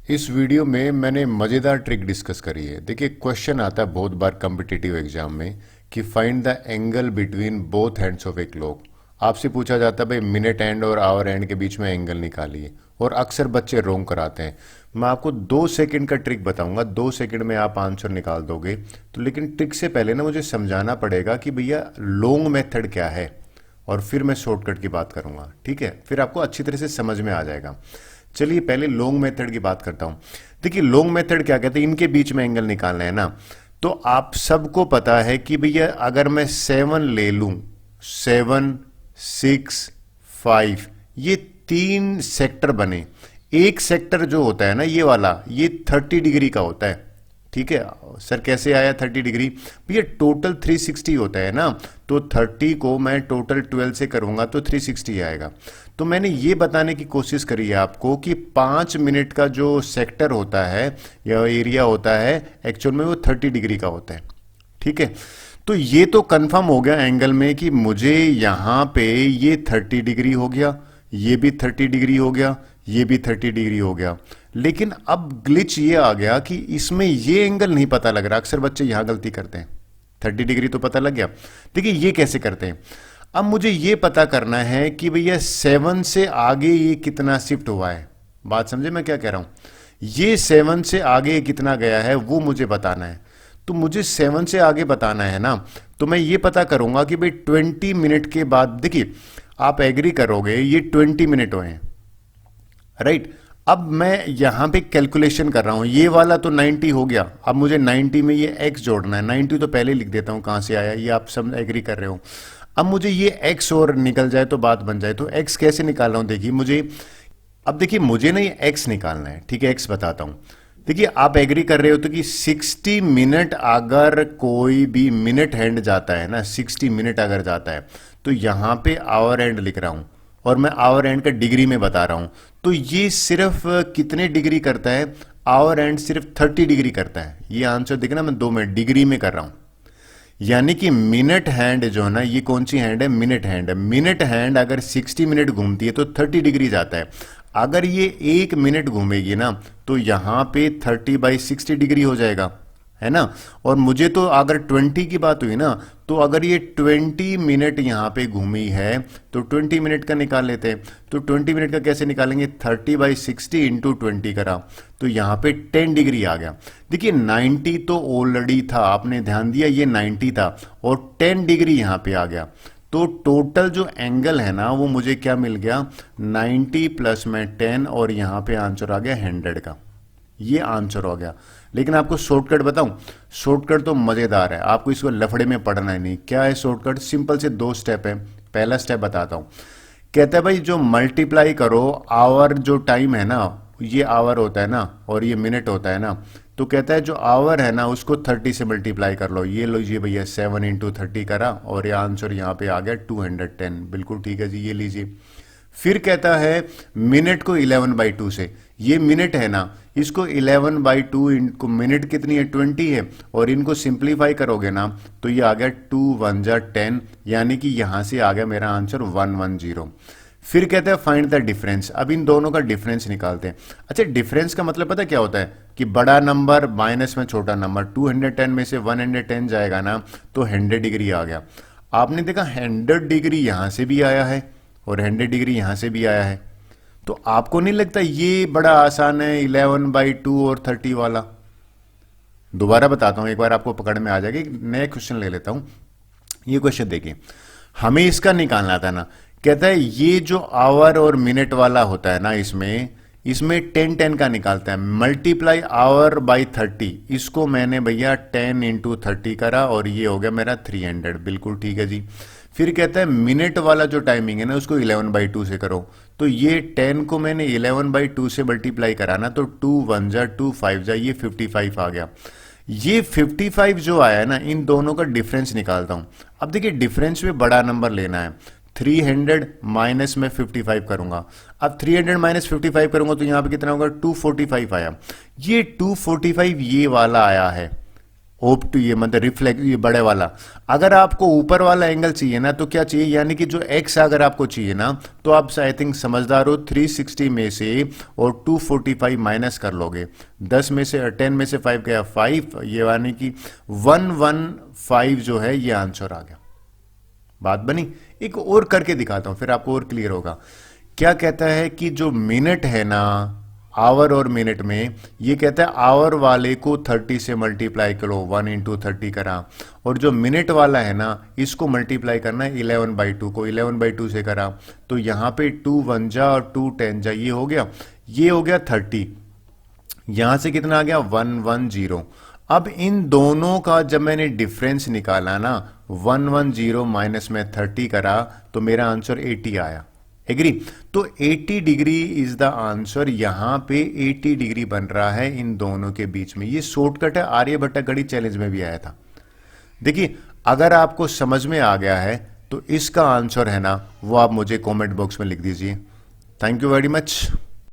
इस वीडियो में मैंने मज़ेदार ट्रिक डिस्कस करी है। देखिए, क्वेश्चन आता है बहुत बार कम्पिटिटिव एग्जाम में कि find the angle between both hands of a clock. आपसे पूछा जाता है भाई मिनट एंड और आवर एंड के बीच में एंगल निकालिए, और अक्सर बच्चे रोंग कराते हैं। मैं आपको 2 सेकंड का ट्रिक बताऊंगा, 2 सेकंड में आप आंसर निकाल दोगे। तो लेकिन ट्रिक से पहले ना मुझे समझाना पड़ेगा कि भैया लॉन्ग मेथड क्या है, और फिर मैं शॉर्टकट की बात करूंगा। ठीक है, फिर आपको अच्छी तरह से समझ में आ जाएगा। चलिए पहले लॉन्ग मेथड की बात करता हूं। देखिए, लॉन्ग मेथड क्या कहते हैं, इनके बीच में एंगल निकालना है ना। तो आप सबको पता है कि भैया अगर मैं 7 ले लूं, 7, 6, 5, ये 3 सेक्टर बने। एक सेक्टर जो होता है ना, ये वाला, ये 30 डिग्री का होता है। ठीक है सर, कैसे आया 30 डिग्री? भैया टोटल 360 होता है ना, तो 30 को मैं टोटल 12 से करूंगा तो 360 आएगा। तो मैंने ये बताने की कोशिश करी है आपको कि 5 मिनट का जो सेक्टर होता है या एरिया होता है, एक्चुअल में वो 30 डिग्री का होता है। ठीक है, तो ये तो कंफर्म हो गया एंगल में कि मुझे यहां पे ये 30 डिग्री हो गया, ये भी 30 डिग्री हो गया, ये भी 30 डिग्री हो गया। लेकिन अब ग्लिच ये आ गया कि इसमें ये एंगल नहीं पता लग रहा। अक्सर बच्चे यहां गलती करते हैं। 30 डिग्री तो पता लग गया। देखिए ये कैसे करते हैं। अब मुझे ये पता करना है कि भैया 7 से आगे ये कितना शिफ्ट हुआ है। बात समझे मैं क्या कह रहा हूं? ये 7 से आगे कितना गया है वो मुझे बताना है। तो मुझे 7 से आगे बताना है ना, तो मैं ये पता करूंगा कि भाई 20 मिनट के बाद, देखिए आप एग्री करोगे ये 20 मिनट हुए हैं, राइट। अब मैं यहां पे कैलकुलेशन कर रहा हूं, ये वाला तो 90 हो गया। अब मुझे 90 में ये x जोड़ना है। 90 तो पहले लिख देता हूं, कहां से आया ये आप सब एग्री कर रहे हो। अब मुझे ये x और निकल जाए तो बात बन जाए। तो x कैसे निकाल रहा हूं, देखिए मुझे, अब देखिए मुझे ना ये x निकालना है। ठीक है, x बताता हूं। देखिए आप एग्री कर रहे हो तो कि 60 मिनट अगर कोई भी मिनट हैंड जाता है ना, 60 मिनट अगर जाता है, तो यहां पे आवर एंड लिख रहा हूं और मैं आवर एंड का डिग्री में बता रहा हूं। तो ये सिर्फ कितने डिग्री करता है? आवर एंड सिर्फ 30 डिग्री करता है। ये आंसर देखना, मैं 2 मिनट डिग्री में कर रहा हूं। यानी कि मिनट हैंड जो है ना, ये कौन सी हैंड है? मिनट हैंड है। मिनट हैंड अगर 60 मिनट घूमती है तो 30 डिग्री जाता है। अगर ये 1 मिनट घूमेगी ना, तो यहां पे 30/60 डिग्री हो जाएगा, है ना। और मुझे तो अगर 20 की बात हुई ना, तो अगर ये 20 मिनट यहां पे घूमी है तो 20 मिनट का निकाल लेते हैं। तो 20 मिनट का कैसे निकालेंगे? 30/60 इंटू 20 करा, तो यहां पे 10 डिग्री आ गया। देखिए 90 तो ऑलरेडी था, आपने ध्यान दिया, ये 90 था और 10 डिग्री यहां पे आ गया। तो टोटल जो एंगल है ना, वो मुझे क्या मिल गया? 90 प्लस में 10, और यहां पे आंसर आ गया 100 का। ये आंसर हो गया। लेकिन आपको शॉर्टकट बताऊं, शॉर्टकट तो मजेदार है, आपको इसको लफड़े में पढ़ना ही नहीं। क्या है शॉर्टकट? सिंपल से 2 स्टेप है। पहला स्टेप बताता हूं। कहता है भाई जो मल्टीप्लाई करो आवर, जो टाइम है ना, ये आवर होता है ना और ये मिनट होता है ना, तो कहता है जो आवर है ना उसको 30 से मल्टीप्लाई कर लो। ये लीजिए भैया 7 इंटू 30 करा और ये आंसर यहाँ पे आ गया 210। बिल्कुल ठीक है जी, ये लीजिए। फिर कहता है मिनट को 11/2 से, ये मिनट है ना, इसको 11/2, इनको मिनट कितनी है? 20 है, और इनको सिंप्लीफाई करोगे ना तो ये आ गया 2 1 जा 10, यानी कि यहां से आ गया मेरा आंसर 110। फिर कहते हैं फाइंड द डिफरेंस। अब इन दोनों का डिफरेंस निकालते हैं। अच्छा, डिफरेंस का मतलब पता क्या होता है? कि बड़ा नंबर माइनस में छोटा नंबर। 210 में से 110 जाएगा ना, तो 100 डिग्री आ गया। आपने देखा 100 डिग्री यहां से भी आया है और 100 डिग्री यहां से भी आया है। तो आपको नहीं लगता ये बड़ा आसान है 11/2 और 30 वाला? दोबारा बताता हूं, एक बार आपको पकड़ में आ जाएगा। एक नया क्वेश्चन ले लेता हूं। ये क्वेश्चन देखिए, हमें इसका निकालना था ना। कहता है ये जो आवर और मिनट वाला होता है ना, इसमें इसमें 10 का निकालता है। मल्टीप्लाई आवर बाई 30, इसको मैंने भैया 10 इंटू 30 करा और ये हो गया मेरा 300। बिल्कुल ठीक है जी। फिर कहता है मिनट वाला जो टाइमिंग है ना, उसको 11/2 से करो। तो ये 10 को मैंने 11/2 से मल्टीप्लाई करा ना, तो 2 1 जा 2 5 जा, ये 55 आ गया। ये 55 जो आया है ना, इन दोनों का डिफरेंस निकालता हूं। अब देखिए डिफरेंस में बड़ा नंबर लेना है। 300 माइनस में 55 करूंगा। अब 300 माइनस 55 करूंगा तो यहां पे कितना होगा? 245 आया। ये 245 ये वाला आया है। ओप टू, ये मतलब रिफ्लेक्ट, ये बड़े वाला। अगर आपको ऊपर वाला एंगल चाहिए ना तो क्या चाहिए, यानी कि जो एक्स अगर आपको चाहिए ना तो आप आई थिंक समझदार हो 360 में से और 245 माइनस कर लोगे। 10 में से 10 में से 5 गया 5, ये यानी कि 115 जो है ये आंसर आ गया। बात बनी। एक और करके दिखाता हूं फिर आपको और क्लियर होगा। क्या कहता है कि जो मिनट है ना, आवर और मिनट में, ये कहता है आवर वाले को 30 से मल्टीप्लाई करो, 1 इंटू 30 करा, और जो मिनट वाला है ना इसको मल्टीप्लाई करना है 11/2 को, 11/2 से करा, तो यहां पे 2 1 जा और 2 10 जा, ये हो गया, ये हो गया 30। यहां से कितना आ गया 110। अब इन दोनों का जब मैंने डिफरेंस निकाला ना, 110 माइनस में 30 करा तो मेरा आंसर 80 आया। एग्री? तो 80 डिग्री इज द आंसर। यहां पे 80 डिग्री बन रहा है इन दोनों के बीच में। ये शॉर्टकट है, आर्यभट्ट गणित चैलेंज में भी आया था। देखिए, अगर आपको समझ में आ गया है तो इसका आंसर है ना वो आप मुझे कमेंट बॉक्स में लिख दीजिए। Thank you very much.